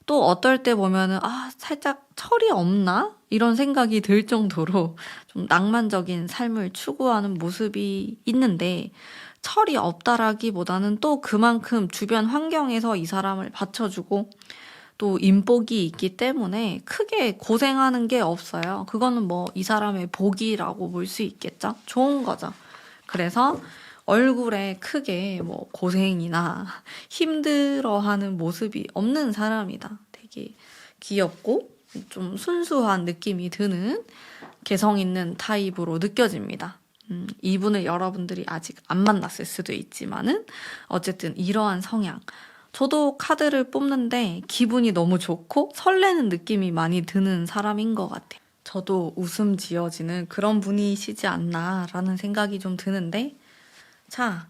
또 어떨 때 보면은 살짝 철이 없나? 이런 생각이 들 정도로 좀 낭만적인 삶을 추구하는 모습이 있는데, 철이 없다라기보다는 또 그만큼 주변 환경에서 이 사람을 받쳐주고 또 인복이 있기 때문에 크게 고생하는 게 없어요. 그거는 뭐 이 사람의 복이라고 볼 수 있겠죠? 좋은 거죠. 그래서 얼굴에 크게 뭐 고생이나 힘들어하는 모습이 없는 사람이다. 되게 귀엽고 좀 순수한 느낌이 드는 개성 있는 타입으로 느껴집니다. 이분을 여러분들이 아직 안 만났을 수도 있지만은 어쨌든 이러한 성향. 저도 카드를 뽑는데 기분이 너무 좋고 설레는 느낌이 많이 드는 사람인 것 같아요. 저도 웃음 지어지는 그런 분이시지 않나라는 생각이 좀 드는데, 자,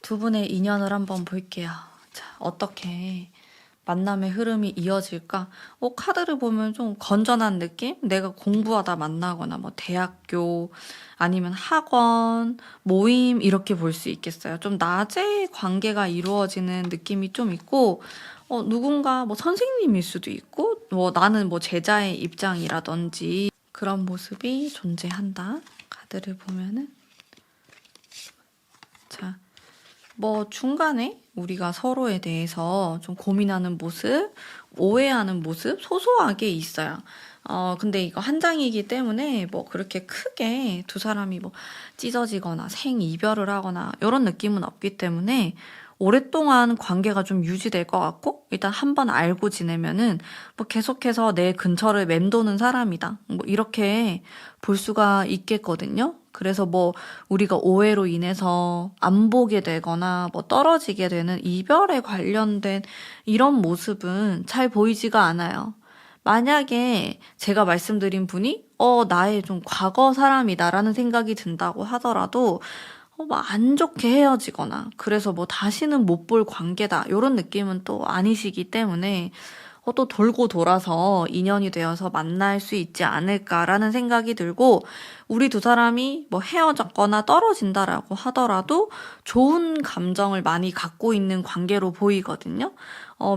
두 분의 인연을 한번 볼게요. 자, 어떻게 만남의 흐름이 이어질까? 카드를 보면 좀 건전한 느낌? 내가 공부하다 만나거나 뭐 대학교 아니면 학원, 모임 이렇게 볼 수 있겠어요. 좀 낮에 관계가 이루어지는 느낌이 좀 있고 누군가 뭐 선생님일 수도 있고 뭐 나는 뭐 제자의 입장이라든지 그런 모습이 존재한다. 카드를 보면은 자, 뭐 중간에 우리가 서로에 대해서 좀 고민하는 모습, 오해하는 모습 소소하게 있어요. 근데 이거 한 장이기 때문에 뭐 그렇게 크게 두 사람이 뭐 찢어지거나 생이별을 하거나 이런 느낌은 없기 때문에 오랫동안 관계가 좀 유지될 것 같고 일단 한번 알고 지내면은 뭐 계속해서 내 근처를 맴도는 사람이다. 뭐 이렇게 볼 수가 있겠거든요. 그래서 뭐 우리가 오해로 인해서 안 보게 되거나 뭐 떨어지게 되는 이별에 관련된 이런 모습은 잘 보이지가 않아요. 만약에 제가 말씀드린 분이 나의 좀 과거 사람이다라는 생각이 든다고 하더라도 막 안 좋게 헤어지거나 그래서 뭐 다시는 못 볼 관계다 이런 느낌은 또 아니시기 때문에 또 돌고 돌아서 인연이 되어서 만날 수 있지 않을까라는 생각이 들고 우리 두 사람이 뭐 헤어졌거나 떨어진다라고 하더라도 좋은 감정을 많이 갖고 있는 관계로 보이거든요.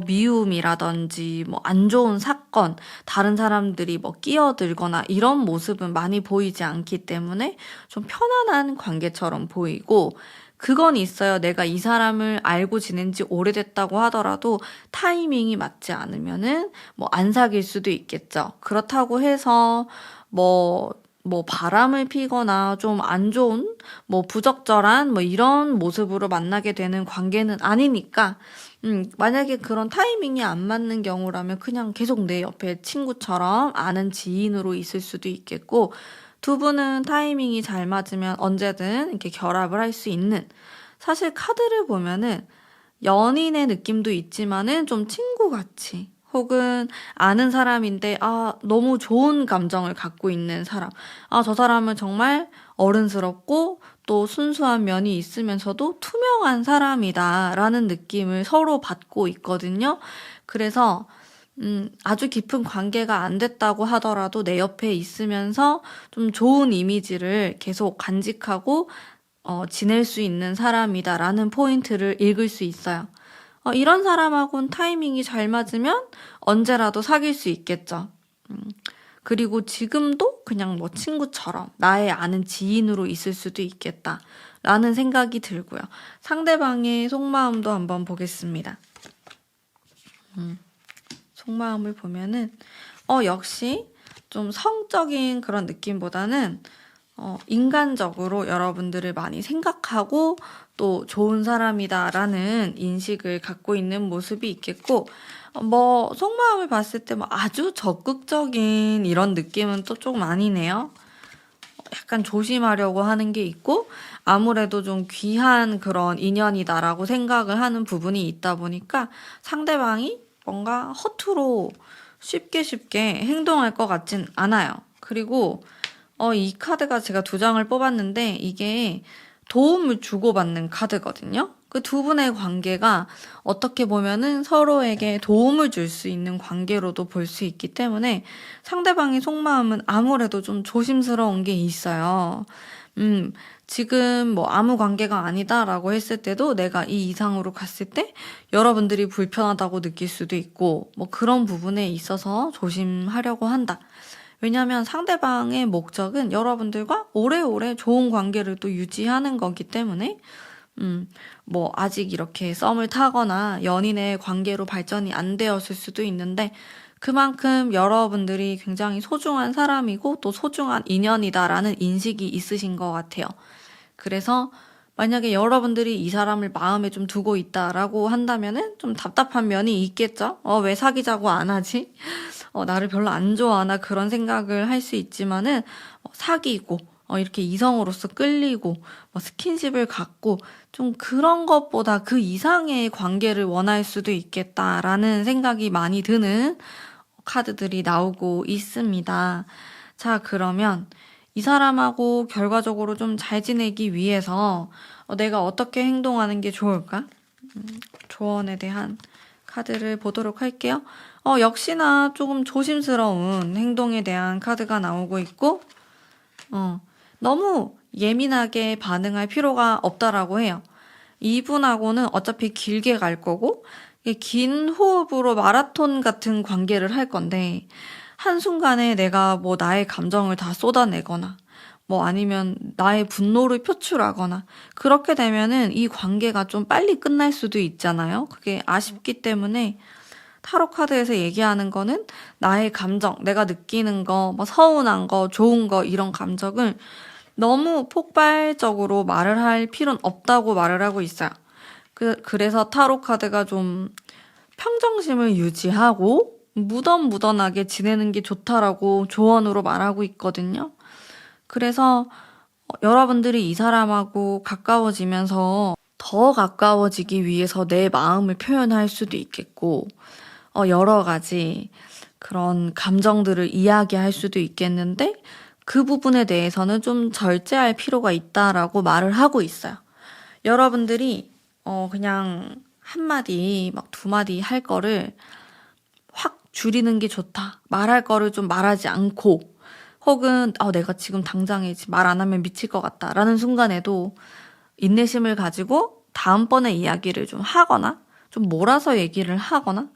미움이라든지 뭐 안 좋은 사건, 다른 사람들이 뭐 끼어들거나 이런 모습은 많이 보이지 않기 때문에 좀 편안한 관계처럼 보이고 그건 있어요. 내가 이 사람을 알고 지낸 지 오래됐다고 하더라도 타이밍이 맞지 않으면은 뭐 안 사귈 수도 있겠죠. 그렇다고 해서 뭐 바람을 피거나 좀 안 좋은 뭐 부적절한 뭐 이런 모습으로 만나게 되는 관계는 아니니까 만약에 그런 타이밍이 안 맞는 경우라면 그냥 계속 내 옆에 친구처럼 아는 지인으로 있을 수도 있겠고 두 분은 타이밍이 잘 맞으면 언제든 이렇게 결합을 할 수 있는 사실 카드를 보면은 연인의 느낌도 있지만은 좀 친구같이 혹은 아는 사람인데 너무 좋은 감정을 갖고 있는 사람. 저 사람은 정말 어른스럽고 또 순수한 면이 있으면서도 투명한 사람이다라는 느낌을 서로 받고 있거든요. 그래서 아주 깊은 관계가 안 됐다고 하더라도 내 옆에 있으면서 좀 좋은 이미지를 계속 간직하고 지낼 수 있는 사람이다라는 포인트를 읽을 수 있어요. 이런 사람하고는 타이밍이 잘 맞으면 언제라도 사귈 수 있겠죠. 그리고 지금도 그냥 뭐 친구처럼 나의 아는 지인으로 있을 수도 있겠다라는 생각이 들고요. 상대방의 속마음도 한번 보겠습니다. 속마음을 보면은 역시 좀 성적인 그런 느낌보다는 인간적으로 여러분들을 많이 생각하고 또 좋은 사람이다라는 인식을 갖고 있는 모습이 있겠고 뭐 속마음을 봤을 때 뭐 아주 적극적인 이런 느낌은 또 조금 아니네요. 약간 조심하려고 하는 게 있고 아무래도 좀 귀한 그런 인연이다라고 생각을 하는 부분이 있다 보니까 상대방이 뭔가 허투루 쉽게 행동할 것 같진 않아요. 그리고 이 카드가 제가 두 장을 뽑았는데 이게 도움을 주고받는 카드거든요. 그 두 분의 관계가 어떻게 보면은 서로에게 도움을 줄 수 있는 관계로도 볼 수 있기 때문에 상대방의 속마음은 아무래도 좀 조심스러운 게 있어요. 지금 뭐 아무 관계가 아니다라고 했을 때도 내가 이 이상으로 갔을 때 여러분들이 불편하다고 느낄 수도 있고 뭐 그런 부분에 있어서 조심하려고 한다. 왜냐하면 상대방의 목적은 여러분들과 오래오래 좋은 관계를 또 유지하는 거기 때문에 뭐 아직 이렇게 썸을 타거나 연인의 관계로 발전이 안 되었을 수도 있는데 그만큼 여러분들이 굉장히 소중한 사람이고 또 소중한 인연이다라는 인식이 있으신 것 같아요. 그래서 만약에 여러분들이 이 사람을 마음에 좀 두고 있다라고 한다면은 좀 답답한 면이 있겠죠? 왜 사귀자고 안 하지? 나를 별로 안 좋아하나 그런 생각을 할 수 있지만은 사귀고 이렇게 이성으로서 끌리고 스킨십을 갖고 좀 그런 것보다 그 이상의 관계를 원할 수도 있겠다라는 생각이 많이 드는 카드들이 나오고 있습니다. 자, 그러면 이 사람하고 결과적으로 좀 잘 지내기 위해서 내가 어떻게 행동하는 게 좋을까? 조언에 대한 카드를 보도록 할게요. 역시나 조금 조심스러운 행동에 대한 카드가 나오고 있고, 너무 예민하게 반응할 필요가 없다라고 해요. 이분하고는 어차피 길게 갈 거고, 긴 호흡으로 마라톤 같은 관계를 할 건데, 한순간에 내가 뭐 나의 감정을 다 쏟아내거나, 뭐 아니면 나의 분노를 표출하거나, 그렇게 되면은 이 관계가 좀 빨리 끝날 수도 있잖아요. 그게 아쉽기 때문에, 타로 카드에서 얘기하는 거는 나의 감정, 내가 느끼는 거, 뭐 서운한 거, 좋은 거, 이런 감정을 너무 폭발적으로 말을 할 필요는 없다고 말을 하고 있어요. 그래서 타로 카드가 좀 평정심을 유지하고 무던무던하게 지내는 게 좋다라고 조언으로 말하고 있거든요. 그래서 여러분들이 이 사람하고 가까워지면서 더 가까워지기 위해서 내 마음을 표현할 수도 있겠고, 여러 가지 그런 감정들을 이야기할 수도 있겠는데, 그 부분에 대해서는 좀 절제할 필요가 있다라고 말을 하고 있어요. 여러분들이 그냥 한마디, 막 두 마디 할 거를 확 줄이는 게 좋다. 말할 거를 좀 말하지 않고, 혹은 내가 지금 당장에 말 안 하면 미칠 것 같다 라는 순간에도 인내심을 가지고 다음번에 이야기를 좀 하거나, 좀 몰아서 얘기를 하거나,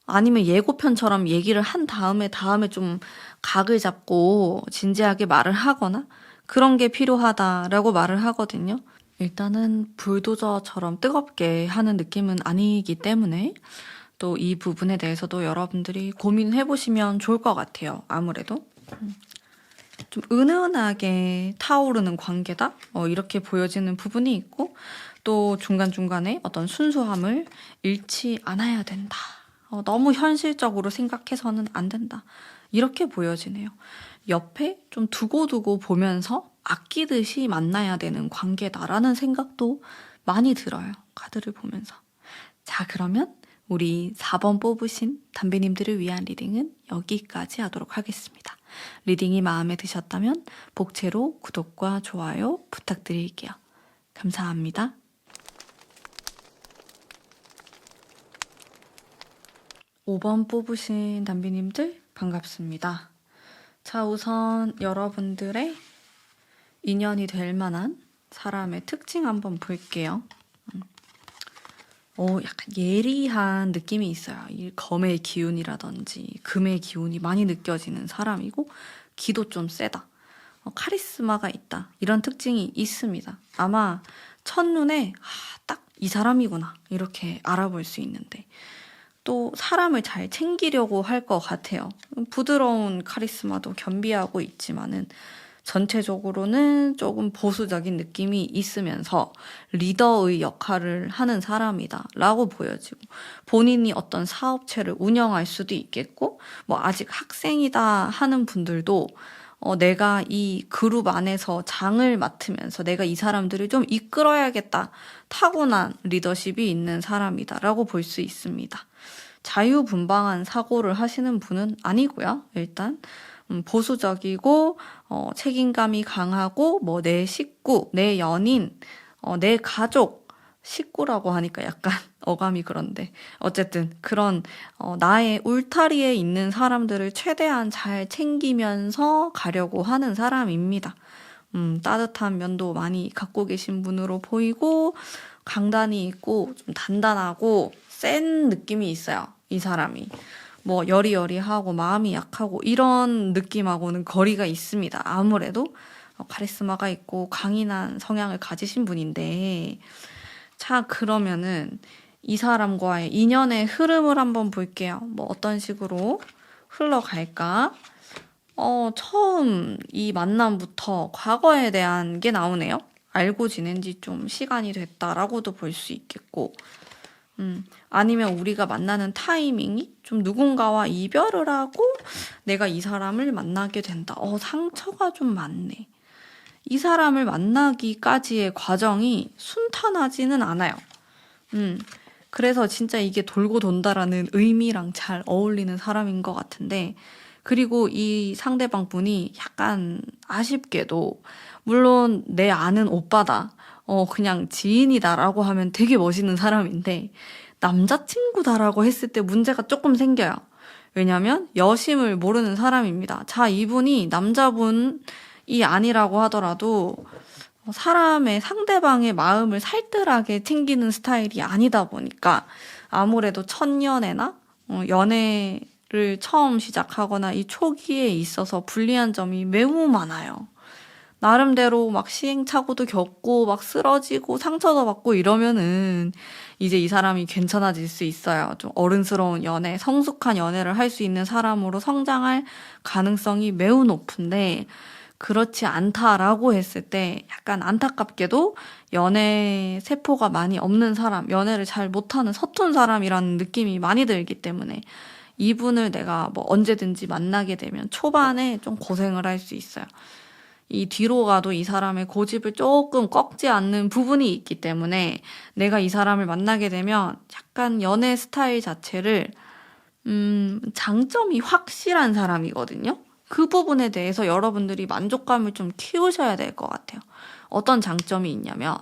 아니면 예고편처럼 얘기를 한 다음에 좀 각을 잡고 진지하게 말을 하거나, 그런 게 필요하다라고 말을 하거든요. 일단은 불도저처럼 뜨겁게 하는 느낌은 아니기 때문에 또 이 부분에 대해서도 여러분들이 고민해보시면 좋을 것 같아요. 아무래도 좀 은은하게 타오르는 관계다, 이렇게 보여지는 부분이 있고, 또 중간중간에 어떤 순수함을 잃지 않아야 된다, 너무 현실적으로 생각해서는 안 된다, 이렇게 보여지네요. 옆에 좀 두고두고 보면서 아끼듯이 만나야 되는 관계다라는 생각도 많이 들어요. 카드를 보면서. 자, 그러면 우리 4번 뽑으신 담비님들을 위한 리딩은 여기까지 하도록 하겠습니다. 리딩이 마음에 드셨다면 복채로 구독과 좋아요 부탁드릴게요. 감사합니다. 5번 뽑으신 담비님들 반갑습니다. 자, 우선 여러분들의 인연이 될 만한 사람의 특징 한번 볼게요. 약간 예리한 느낌이 있어요. 이 검의 기운이라든지 금의 기운이 많이 느껴지는 사람이고, 기도 좀 세다, 카리스마가 있다, 이런 특징이 있습니다. 아마 첫눈에 딱 이 사람이구나 이렇게 알아볼 수 있는데, 또 사람을 잘 챙기려고 할 것 같아요. 부드러운 카리스마도 겸비하고 있지만은 전체적으로는 조금 보수적인 느낌이 있으면서 리더의 역할을 하는 사람이다 라고 보여지고, 본인이 어떤 사업체를 운영할 수도 있겠고, 뭐 아직 학생이다 하는 분들도 내가 이 그룹 안에서 장을 맡으면서 내가 이 사람들을 좀 이끌어야겠다, 타고난 리더십이 있는 사람이다 라고 볼 수 있습니다. 자유분방한 사고를 하시는 분은 아니고요. 일단 보수적이고 책임감이 강하고, 뭐 내 식구, 내 연인, 내 가족, 식구라고 하니까 약간 어감이 그런데, 어쨌든 그런 나의 울타리에 있는 사람들을 최대한 잘 챙기면서 가려고 하는 사람입니다. 따뜻한 면도 많이 갖고 계신 분으로 보이고, 강단이 있고 좀 단단하고 센 느낌이 있어요. 이 사람이 뭐 여리여리하고 마음이 약하고 이런 느낌하고는 거리가 있습니다. 아무래도 카리스마가 있고 강인한 성향을 가지신 분인데, 자, 그러면은 이 사람과의 인연의 흐름을 한번 볼게요. 뭐 어떤 식으로 흘러갈까? 처음 이 만남부터 과거에 대한 게 나오네요. 알고 지낸 지 좀 시간이 됐다라고도 볼 수 있겠고, 아니면 우리가 만나는 타이밍이 좀 누군가와 이별을 하고 내가 이 사람을 만나게 된다. 상처가 좀 많네. 이 사람을 만나기까지의 과정이 순탄하지는 않아요. 그래서 진짜 이게 돌고 돈다라는 의미랑 잘 어울리는 사람인 것 같은데, 그리고 이 상대방 분이 약간 아쉽게도, 물론 내 아는 오빠다, 그냥 지인이다라고 하면 되게 멋있는 사람인데, 남자친구다라고 했을 때 문제가 조금 생겨요. 왜냐면 여심을 모르는 사람입니다. 자, 이분이 남자분이 아니라고 하더라도 사람의 상대방의 마음을 살뜰하게 챙기는 스타일이 아니다 보니까 아무래도 첫 연애나 연애를 처음 시작하거나 이 초기에 있어서 불리한 점이 매우 많아요. 나름대로 막 시행착오도 겪고 막 쓰러지고 상처도 받고 이러면은 이제 이 사람이 괜찮아질 수 있어요. 좀 어른스러운 연애, 성숙한 연애를 할 수 있는 사람으로 성장할 가능성이 매우 높은데 그렇지 않다라고 했을 때 약간 안타깝게도 연애 세포가 많이 없는 사람, 연애를 잘 못하는 서툰 사람이라는 느낌이 많이 들기 때문에 이분을 내가 뭐 언제든지 만나게 되면 초반에 좀 고생을 할 수 있어요. 이 뒤로 가도 이 사람의 고집을 조금 꺾지 않는 부분이 있기 때문에 내가 이 사람을 만나게 되면 약간 연애 스타일 자체를 장점이 확실한 사람이거든요. 그 부분에 대해서 여러분들이 만족감을 좀 키우셔야 될 것 같아요. 어떤 장점이 있냐면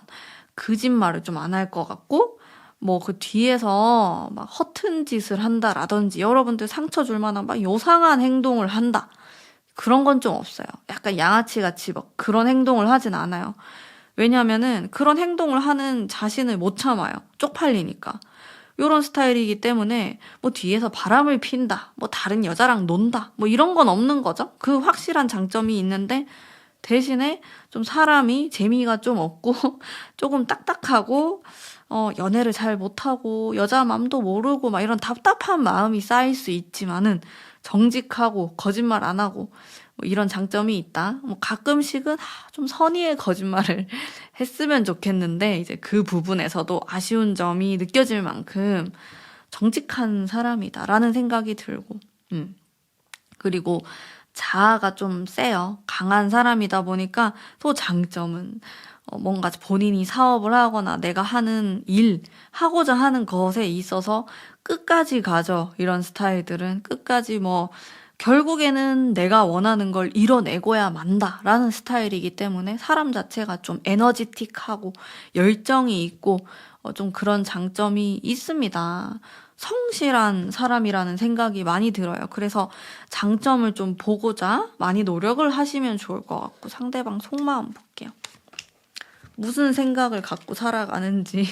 거짓말을 좀 안 할 것 같고 뭐 그 뒤에서 막 허튼 짓을 한다라든지 여러분들 상처 줄 만한 막 요상한 행동을 한다. 그런 건 좀 없어요. 약간 양아치같이 막 그런 행동을 하진 않아요. 왜냐면은 그런 행동을 하는 자신을 못 참아요. 쪽팔리니까. 요런 스타일이기 때문에 뭐 뒤에서 바람을 핀다, 뭐 다른 여자랑 논다, 뭐 이런 건 없는 거죠. 그 확실한 장점이 있는데 대신에 좀 사람이 재미가 좀 없고 조금 딱딱하고 연애를 잘 못하고 여자 마음도 모르고 막 이런 답답한 마음이 쌓일 수 있지만은 정직하고 거짓말 안 하고 뭐 이런 장점이 있다. 뭐 가끔씩은 좀 선의의 거짓말을 했으면 좋겠는데 이제 그 부분에서도 아쉬운 점이 느껴질 만큼 정직한 사람이다라는 생각이 들고 그리고 자아가 좀 세요. 강한 사람이다 보니까 또 장점은 뭔가 본인이 사업을 하거나 내가 하는 일, 하고자 하는 것에 있어서 끝까지 가죠. 이런 스타일들은 끝까지 뭐 결국에는 내가 원하는 걸 이뤄내고야 만다라는 스타일이기 때문에 사람 자체가 좀 에너지틱하고 열정이 있고 좀 그런 장점이 있습니다. 성실한 사람이라는 생각이 많이 들어요. 그래서 장점을 좀 보고자 많이 노력을 하시면 좋을 것 같고 상대방 속마음 볼게요. 무슨 생각을 갖고 살아가는지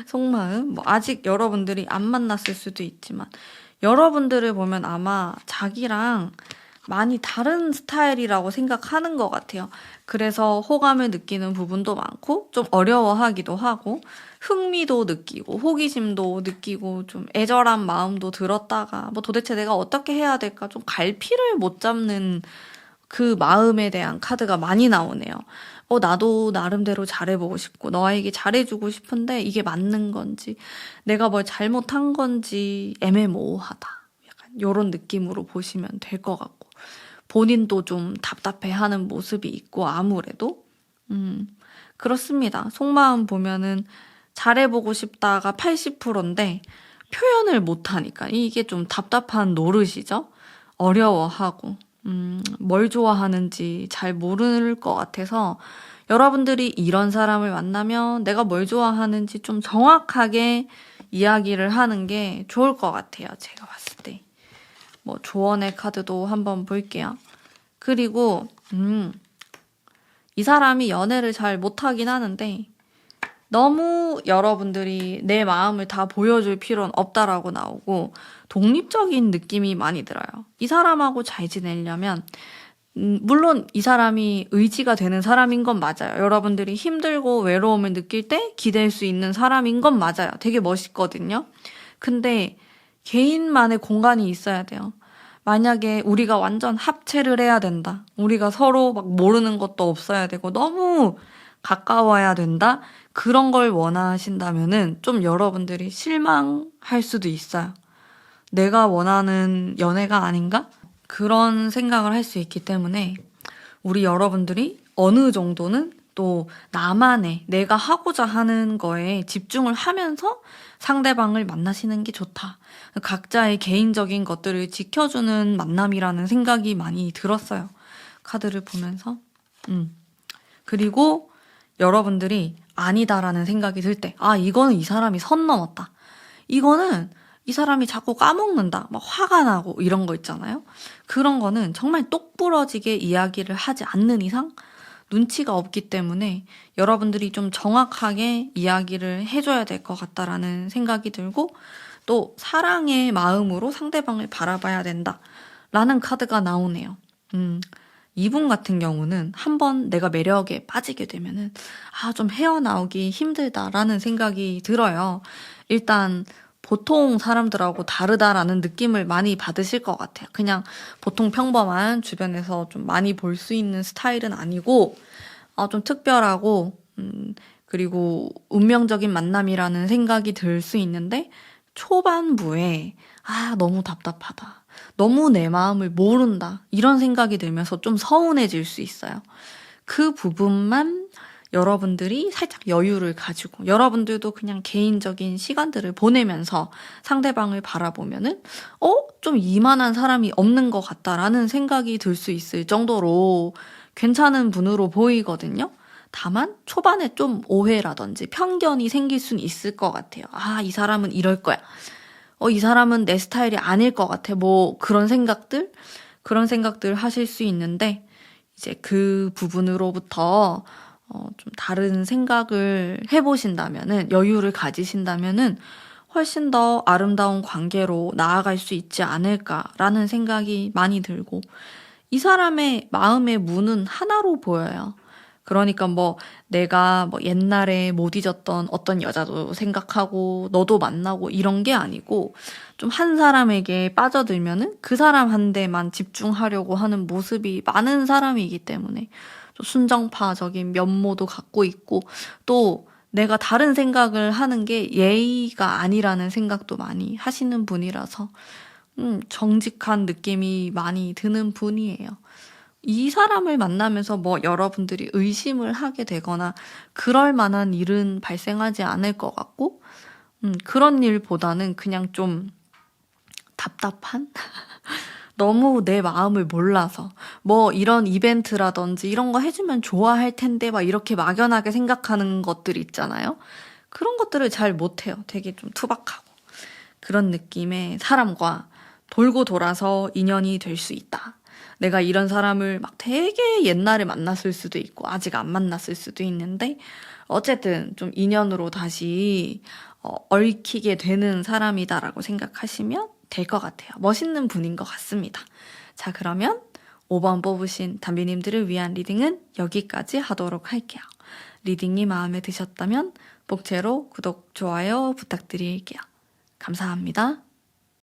속마음 뭐 아직 여러분들이 안 만났을 수도 있지만 여러분들을 보면 아마 자기랑 많이 다른 스타일이라고 생각하는 것 같아요. 그래서 호감을 느끼는 부분도 많고 좀 어려워하기도 하고 흥미도 느끼고 호기심도 느끼고 좀 애절한 마음도 들었다가 뭐 도대체 내가 어떻게 해야 될까 좀 갈피를 못 잡는 그 마음에 대한 카드가 많이 나오네요. 나도 나름대로 잘해보고 싶고 너에게 잘해주고 싶은데 이게 맞는 건지 내가 뭘 잘못한 건지 애매모호하다. 약간 이런 느낌으로 보시면 될 것 같고 본인도 좀 답답해하는 모습이 있고 아무래도 그렇습니다. 속마음 보면은 잘해보고 싶다가 80%인데 표현을 못하니까 이게 좀 답답한 노릇이죠. 어려워하고 뭘 좋아하는지 잘 모를 것 같아서 여러분들이 이런 사람을 만나면 내가 뭘 좋아하는지 좀 정확하게 이야기를 하는 게 좋을 것 같아요. 제가 봤을 때. 뭐 조언의 카드도 한번 볼게요. 그리고 이 사람이 연애를 잘 못하긴 하는데 너무 여러분들이 내 마음을 다 보여줄 필요는 없다라고 나오고 독립적인 느낌이 많이 들어요. 이 사람하고 잘 지내려면 물론 이 사람이 의지가 되는 사람인 건 맞아요. 여러분들이 힘들고 외로움을 느낄 때 기댈 수 있는 사람인 건 맞아요. 되게 멋있거든요. 근데 개인만의 공간이 있어야 돼요. 만약에 우리가 완전 합체를 해야 된다. 우리가 서로 막 모르는 것도 없어야 되고 너무 가까워야 된다. 그런 걸 원하신다면은 좀 여러분들이 실망할 수도 있어요. 내가 원하는 연애가 아닌가? 그런 생각을 할 수 있기 때문에 우리 여러분들이 어느 정도는 또 나만의 내가 하고자 하는 거에 집중을 하면서 상대방을 만나시는 게 좋다. 각자의 개인적인 것들을 지켜주는 만남이라는 생각이 많이 들었어요. 카드를 보면서. 그리고 여러분들이 아니다라는 생각이 들 때, 이거는 이 사람이 선 넘었다. 이거는 이 사람이 자꾸 까먹는다, 막 화가 나고 이런 거 있잖아요. 그런 거는 정말 똑부러지게 이야기를 하지 않는 이상 눈치가 없기 때문에 여러분들이 좀 정확하게 이야기를 해줘야 될 것 같다라는 생각이 들고, 또 사랑의 마음으로 상대방을 바라봐야 된다라는 카드가 나오네요. 이분 같은 경우는 한번 내가 매력에 빠지게 되면은 좀 헤어나오기 힘들다라는 생각이 들어요. 일단 보통 사람들하고 다르다라는 느낌을 많이 받으실 것 같아요. 그냥 보통 평범한 주변에서 좀 많이 볼 수 있는 스타일은 아니고 좀 특별하고 그리고 운명적인 만남이라는 생각이 들 수 있는데, 초반부에 너무 답답하다, 너무 내 마음을 모른다 이런 생각이 들면서 좀 서운해질 수 있어요. 그 부분만 여러분들이 살짝 여유를 가지고 여러분들도 그냥 개인적인 시간들을 보내면서 상대방을 바라보면은 좀 이만한 사람이 없는 것 같다라는 생각이 들 수 있을 정도로 괜찮은 분으로 보이거든요. 다만 초반에 좀 오해라든지 편견이 생길 수는 있을 것 같아요. 이 사람은 이럴 거야. 이 사람은 내 스타일이 아닐 것 같아. 뭐 그런 생각들 하실 수 있는데, 이제 그 부분으로부터 좀 다른 생각을 해보신다면은, 여유를 가지신다면은 훨씬 더 아름다운 관계로 나아갈 수 있지 않을까라는 생각이 많이 들고, 이 사람의 마음의 문은 하나로 보여요. 그러니까 내가 옛날에 못 잊었던 어떤 여자도 생각하고 너도 만나고 이런 게 아니고, 좀 한 사람에게 빠져들면은 그 사람한테만 집중하려고 하는 모습이 많은 사람이기 때문에 좀 순정파적인 면모도 갖고 있고, 또 내가 다른 생각을 하는 게 예의가 아니라는 생각도 많이 하시는 분이라서 정직한 느낌이 많이 드는 분이에요. 이 사람을 만나면서 여러분들이 의심을 하게 되거나 그럴 만한 일은 발생하지 않을 것 같고, 그런 일보다는 그냥 좀 답답한? 너무 내 마음을 몰라서 이런 이벤트라든지 이런 거 해주면 좋아할 텐데 막 이렇게 막연하게 생각하는 것들 있잖아요. 그런 것들을 잘 못해요. 되게 좀 투박하고. 그런 느낌의 사람과 돌고 돌아서 인연이 될 수 있다. 내가 이런 사람을 막 되게 옛날에 만났을 수도 있고 아직 안 만났을 수도 있는데, 어쨌든 좀 인연으로 다시 얽히게 되는 사람이다라고 생각하시면 될 것 같아요. 멋있는 분인 것 같습니다. 자, 그러면 5번 뽑으신 담비님들을 위한 리딩은 여기까지 하도록 할게요. 리딩이 마음에 드셨다면 복채로 구독, 좋아요 부탁드릴게요. 감사합니다.